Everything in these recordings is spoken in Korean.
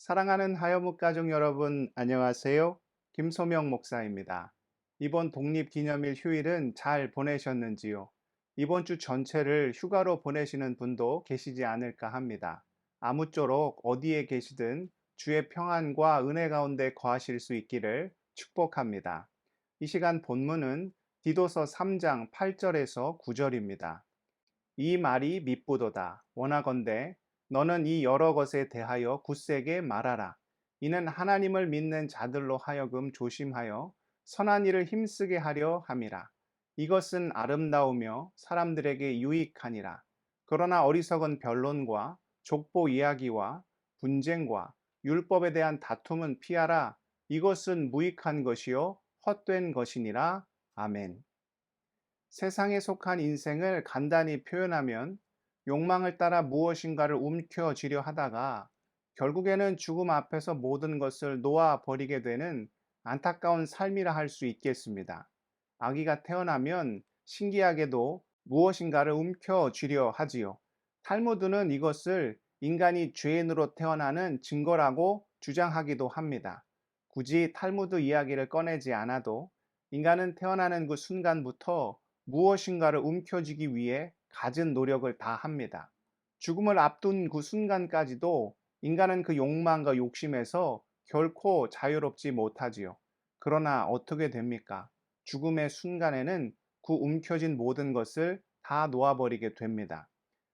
사랑하는 하여묵 가족 여러분, 안녕하세요. 김소명 목사입니다. 이번 독립기념일 휴일은 잘 보내셨는지요? 이번 주 전체를 휴가로 보내시는 분도 계시지 않을까 합니다. 아무쪼록 어디에 계시든 주의 평안과 은혜 가운데 거하실 수 있기를 축복합니다. 이 시간 본문은 디도서 3장 8절에서 9절입니다. 이 말이 미쁘도다. 원하건대 너는 이 여러 것에 대하여 굳세게 말하라. 이는 하나님을 믿는 자들로 하여금 조심하여 선한 일을 힘쓰게 하려 함이라. 이것은 아름다우며 사람들에게 유익하니라. 그러나 어리석은 변론과 족보 이야기와 분쟁과 율법에 대한 다툼은 피하라. 이것은 무익한 것이요 헛된 것이니라. 아멘. 세상에 속한 인생을 간단히 표현하면 욕망을 따라 무엇인가를 움켜쥐려 하다가 결국에는 죽음 앞에서 모든 것을 놓아 버리게 되는 안타까운 삶이라 할 수 있겠습니다. 아기가 태어나면 신기하게도 무엇인가를 움켜쥐려 하지요. 탈무드는 이것을 인간이 죄인으로 태어나는 증거라고 주장하기도 합니다. 굳이 탈무드 이야기를 꺼내지 않아도 인간은 태어나는 그 순간부터 무엇인가를 움켜쥐기 위해 갖은 노력을 다합니다. 죽음을 앞둔 그 순간까지도 인간은 그 욕망과 욕심에서 결코 자유롭지 못하지요. 그러나 어떻게 됩니까? 죽음의 순간에는 그 움켜진 모든 것을 다 놓아버리게 됩니다.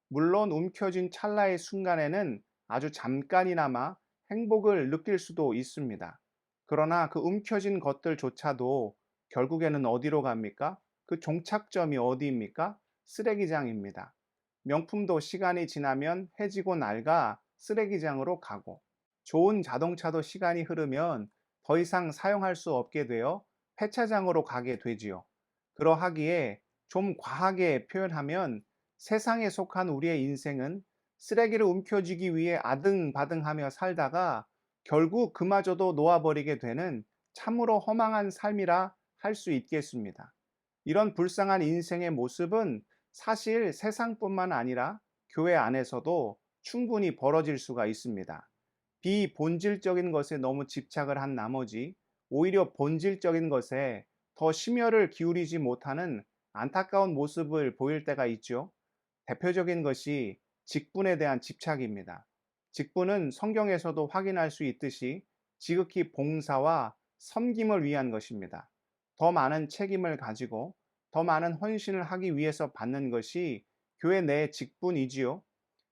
물론 움켜진 찰나의 순간에는 아주 잠깐이나마 행복을 느낄 수도 있습니다. 그러나 그 움켜진 것들조차도 결국에는 어디로 갑니까? 그 종착점이 어디입니까? 쓰레기장입니다. 명품도 시간이 지나면 해지고 낡아 쓰레기장으로 가고, 좋은 자동차도 시간이 흐르면 더 이상 사용할 수 없게 되어 폐차장으로 가게 되지요. 그러하기에 좀 과하게 표현하면 세상에 속한 우리의 인생은 쓰레기를 움켜쥐기 위해 아등바등하며 살다가 결국 그마저도 놓아버리게 되는 참으로 허망한 삶이라 할 수 있겠습니다. 이런 불쌍한 인생의 모습은 사실 세상뿐만 아니라 교회 안에서도 충분히 벌어질 수가 있습니다. 비본질적인 것에 너무 집착을 한 나머지 오히려 본질적인 것에 더 심혈을 기울이지 못하는 안타까운 모습을 보일 때가 있죠. 대표적인 것이 직분에 대한 집착입니다. 직분은 성경에서도 확인할 수 있듯이 지극히 봉사와 섬김을 위한 것입니다. 더 많은 책임을 가지고 더 많은 헌신을 하기 위해서 받는 것이 교회 내의 직분이지요.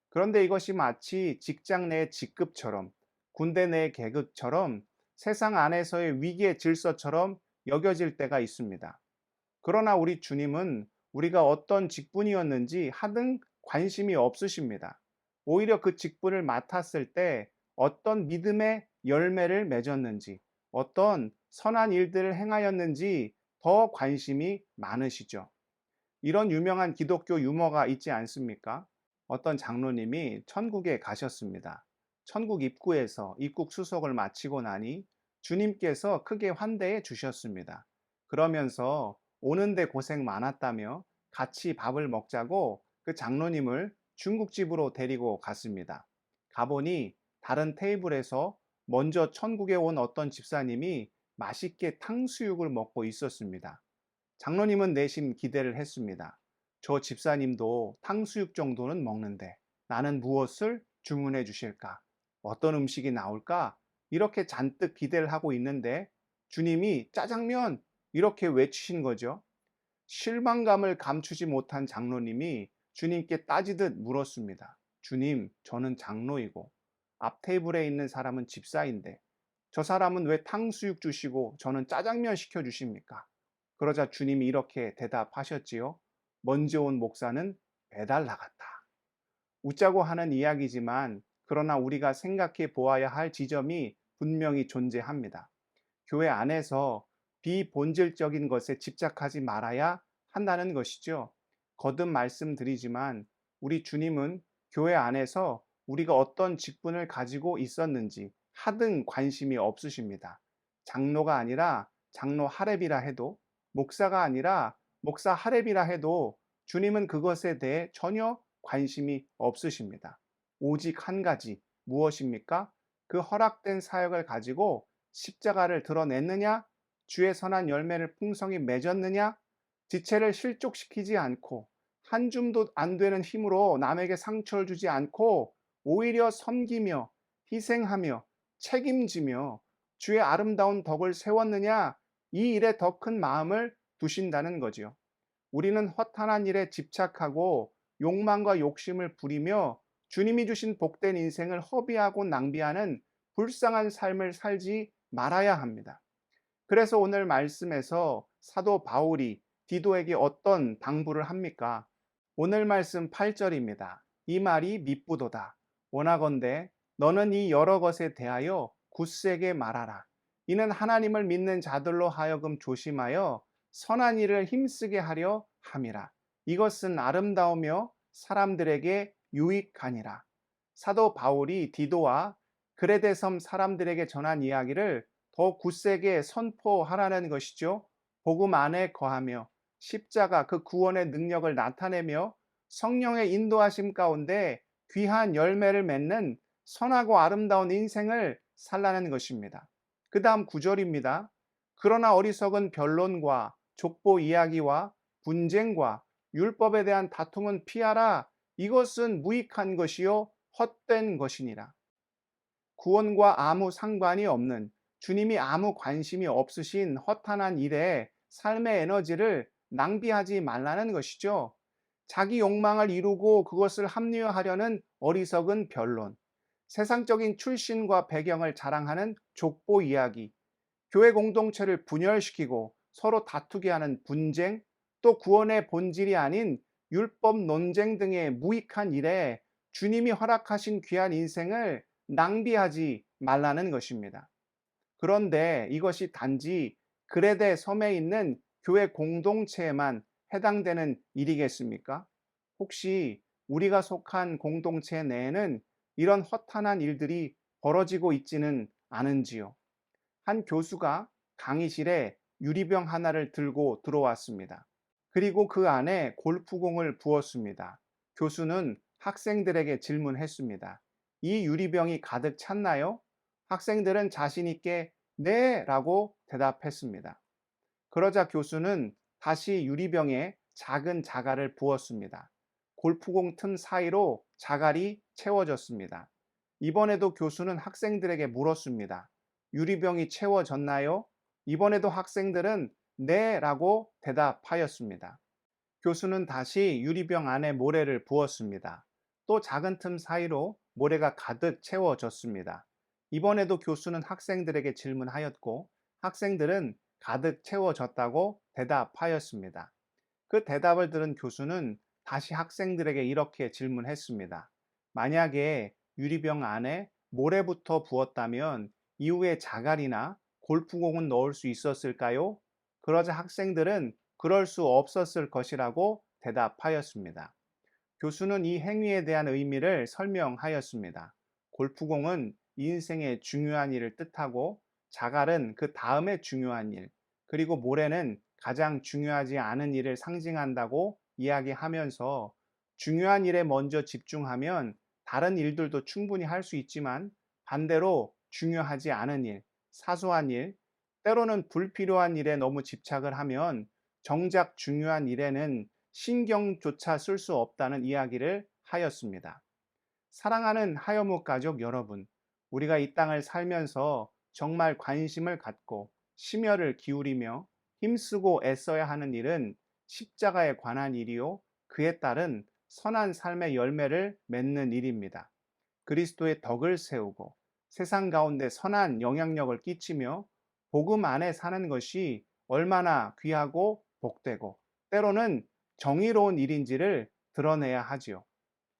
그런데 이것이 마치 직장 내의 직급처럼, 군대 내의 계급처럼, 세상 안에서의 위계 질서처럼 여겨질 때가 있습니다. 그러나 우리 주님은 우리가 어떤 직분이었는지 하등 관심이 없으십니다. 오히려 그 직분을 맡았을 때 어떤 믿음의 열매를 맺었는지, 어떤 선한 일들을 행하였는지 더 관심이 많으시죠. 이런 유명한 기독교 유머가 있지 않습니까? 어떤 장로님이 천국에 가셨습니다. 천국 입구에서 입국 수속을 마치고 나니 주님께서 크게 환대해 주셨습니다. 그러면서 오는데 고생 많았다며 같이 밥을 먹자고 그 장로님을 중국집으로 데리고 갔습니다. 가보니 다른 테이블에서 먼저 천국에 온 어떤 집사님이 맛있게 탕수육을 먹고 있었습니다. 장로님은 내심 기대를 했습니다. 저 집사님도 탕수육 정도는 먹는데 나는 무엇을 주문해 주실까? 어떤 음식이 나올까? 이렇게 잔뜩 기대를 하고 있는데 주님이 짜장면! 이렇게 외치신 거죠. 실망감을 감추지 못한 장로님이 주님께 따지듯 물었습니다. 주님, 저는 장로이고 앞 테이블에 있는 사람은 집사인데 저 사람은 왜 탕수육 주시고 저는 짜장면 시켜 주십니까? 그러자 주님이 이렇게 대답하셨지요. 먼저 온 목사는 배달 나갔다. 웃자고 하는 이야기지만 그러나 우리가 생각해 보아야 할 지점이 분명히 존재합니다. 교회 안에서 비본질적인 것에 집착하지 말아야 한다는 것이죠. 거듭 말씀드리지만 우리 주님은 교회 안에서 우리가 어떤 직분을 가지고 있었는지 하등 관심이 없으십니다. 장로가 아니라 장로 하렙이라 해도, 목사가 아니라 목사 하렙이라 해도 주님은 그것에 대해 전혀 관심이 없으십니다. 오직 한 가지 무엇입니까? 그 허락된 사역을 가지고 십자가를 드러냈느냐? 주의 선한 열매를 풍성히 맺었느냐? 지체를 실족시키지 않고 한 줌도 안 되는 힘으로 남에게 상처를 주지 않고 오히려 섬기며 희생하며 책임지며 주의 아름다운 덕을 세웠느냐? 이 일에 더 큰 마음을 두신다는 거지요. 우리는 허탄한 일에 집착하고 욕망과 욕심을 부리며 주님이 주신 복된 인생을 허비하고 낭비하는 불쌍한 삶을 살지 말아야 합니다. 그래서 오늘 말씀에서 사도 바울이 디도에게 어떤 당부를 합니까? 오늘 말씀 8절입니다. 이 말이 미쁘도다. 원하건대 너는 이 여러 것에 대하여 굳세게 말하라. 이는 하나님을 믿는 자들로 하여금 조심하여 선한 일을 힘쓰게 하려 함이라. 이것은 아름다우며 사람들에게 유익하니라. 사도 바울이 디도와 그레데 섬 사람들에게 전한 이야기를 더 굳세게 선포하라는 것이죠. 복음 안에 거하며 십자가 그 구원의 능력을 나타내며 성령의 인도하심 가운데 귀한 열매를 맺는 선하고 아름다운 인생을 살라는 것입니다. 그 다음 9절입니다. 그러나 어리석은 변론과 족보 이야기와 분쟁과 율법에 대한 다툼은 피하라. 이것은 무익한 것이요 헛된 것이니라. 구원과 아무 상관이 없는, 주님이 아무 관심이 없으신 허탄한 일에 삶의 에너지를 낭비하지 말라는 것이죠. 자기 욕망을 이루고 그것을 합리화하려는 어리석은 변론, 세상적인 출신과 배경을 자랑하는 족보 이야기, 교회 공동체를 분열시키고 서로 다투게 하는 분쟁, 또 구원의 본질이 아닌 율법 논쟁 등의 무익한 일에 주님이 허락하신 귀한 인생을 낭비하지 말라는 것입니다. 그런데 이것이 단지 그레데 섬에 있는 교회 공동체에만 해당되는 일이겠습니까? 혹시 우리가 속한 공동체 내에는 이런 허탄한 일들이 벌어지고 있지는 않은지요? 한 교수가 강의실에 유리병 하나를 들고 들어왔습니다. 그리고 그 안에 골프공을 부었습니다. 교수는 학생들에게 질문했습니다. 이 유리병이 가득 찼나요? 학생들은 자신있게 네 라고 대답했습니다. 그러자 교수는 다시 유리병에 작은 자갈을 부었습니다. 골프공 틈 사이로 자갈이 채워졌습니다. 이번에도 교수는 학생들에게 물었습니다. 유리병이 채워졌나요? 이번에도 학생들은 네 라고 대답하였습니다. 교수는 다시 유리병 안에 모래를 부었습니다. 또 작은 틈 사이로 모래가 가득 채워졌습니다. 이번에도 교수는 학생들에게 질문하였고 학생들은 가득 채워졌다고 대답하였습니다. 그 대답을 들은 교수는 다시 학생들에게 이렇게 질문했습니다. 만약에 유리병 안에 모래부터 부었다면 이후에 자갈이나 골프공은 넣을 수 있었을까요? 그러자 학생들은 그럴 수 없었을 것이라고 대답하였습니다. 교수는 이 행위에 대한 의미를 설명하였습니다. 골프공은 인생의 중요한 일을 뜻하고 자갈은 그 다음에 중요한 일, 그리고 모래는 가장 중요하지 않은 일을 상징한다고 이야기하면서 중요한 일에 먼저 집중하면 다른 일들도 충분히 할 수 있지만 반대로 중요하지 않은 일, 사소한 일, 때로는 불필요한 일에 너무 집착을 하면 정작 중요한 일에는 신경조차 쓸 수 없다는 이야기를 하였습니다. 사랑하는 하여무 가족 여러분, 우리가 이 땅을 살면서 정말 관심을 갖고 심혈을 기울이며 힘쓰고 애써야 하는 일은 십자가에 관한 일이요, 그에 따른 선한 삶의 열매를 맺는 일입니다. 그리스도의 덕을 세우고 세상 가운데 선한 영향력을 끼치며 복음 안에 사는 것이 얼마나 귀하고 복되고 때로는 정의로운 일인지를 드러내야 하지요.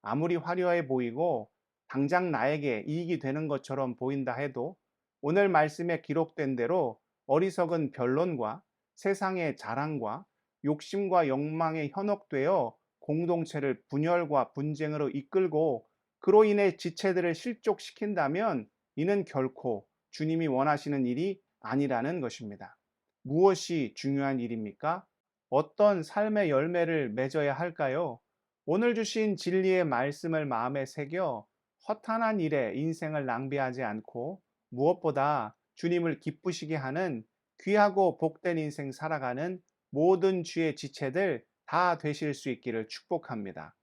아무리 화려해 보이고 당장 나에게 이익이 되는 것처럼 보인다 해도 오늘 말씀에 기록된 대로 어리석은 변론과 세상의 자랑과 욕심과 욕망에 현혹되어 공동체를 분열과 분쟁으로 이끌고 그로 인해 지체들을 실족시킨다면 이는 결코 주님이 원하시는 일이 아니라는 것입니다. 무엇이 중요한 일입니까? 어떤 삶의 열매를 맺어야 할까요? 오늘 주신 진리의 말씀을 마음에 새겨 허탄한 일에 인생을 낭비하지 않고 무엇보다 주님을 기쁘시게 하는 귀하고 복된 인생 살아가는 모든 주의 지체들 다 되실 수 있기를 축복합니다.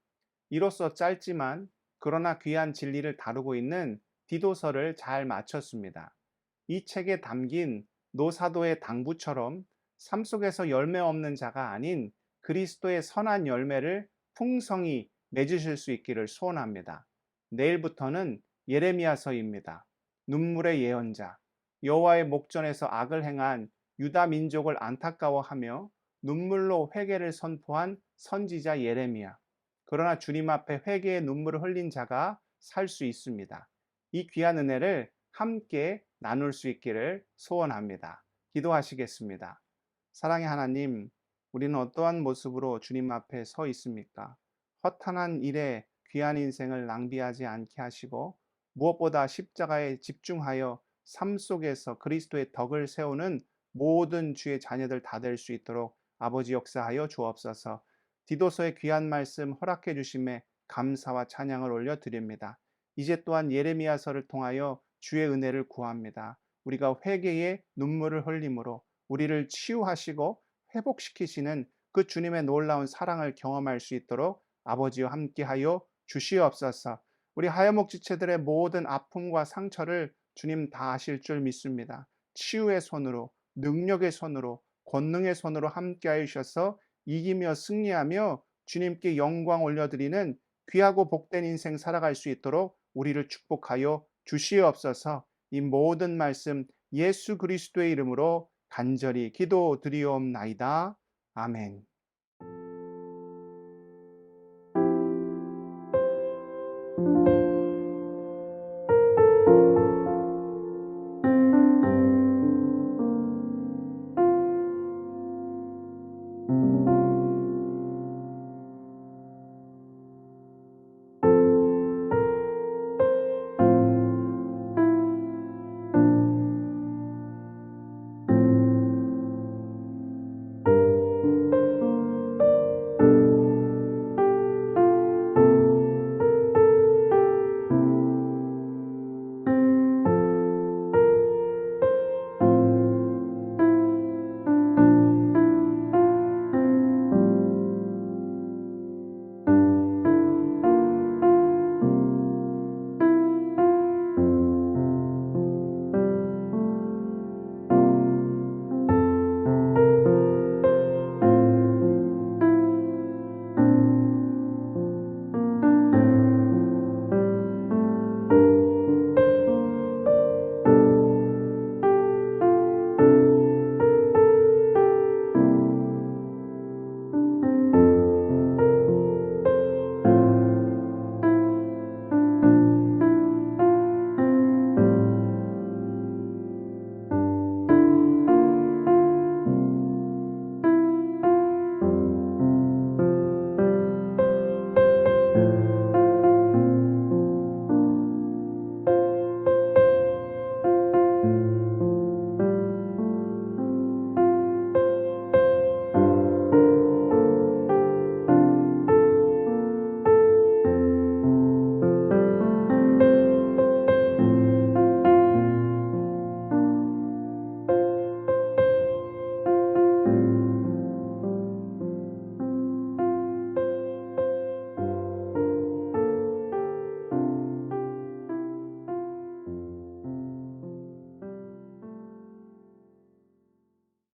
이로써 짧지만 그러나 귀한 진리를 다루고 있는 디도서를 잘 마쳤습니다. 이 책에 담긴 노사도의 당부처럼 삶 속에서 열매 없는 자가 아닌 그리스도의 선한 열매를 풍성히 맺으실 수 있기를 소원합니다. 내일부터는 예레미야서입니다. 눈물의 예언자, 여호와의 목전에서 악을 행한 유다 민족을 안타까워하며 눈물로 회개를 선포한 선지자 예레미야. 그러나 주님 앞에 회개의 눈물을 흘린 자가 살 수 있습니다. 이 귀한 은혜를 함께 나눌 수 있기를 소원합니다. 기도하시겠습니다. 사랑의 하나님, 우리는 어떠한 모습으로 주님 앞에 서 있습니까? 허탄한 일에 귀한 인생을 낭비하지 않게 하시고 무엇보다 십자가에 집중하여 삶 속에서 그리스도의 덕을 세우는 모든 주의 자녀들 다 될 수 있도록 아버지 역사하여 주옵소서. 디도서의 귀한 말씀 허락해 주심에 감사와 찬양을 올려드립니다. 이제 또한 예레미야서를 통하여 주의 은혜를 구합니다. 우리가 회개의 눈물을 흘림으로 우리를 치유하시고 회복시키시는 그 주님의 놀라운 사랑을 경험할 수 있도록 아버지와 함께하여 주시옵소서. 우리 하여목 지체들의 모든 아픔과 상처를 주님 다 아실 줄 믿습니다. 치유의 손으로, 능력의 손으로, 권능의 손으로 함께하여 주셔서 이기며 승리하며 주님께 영광 올려드리는 귀하고 복된 인생 살아갈 수 있도록 우리를 축복하여 주시옵소서. 이 모든 말씀 예수 그리스도의 이름으로 간절히 기도드리옵나이다. 아멘.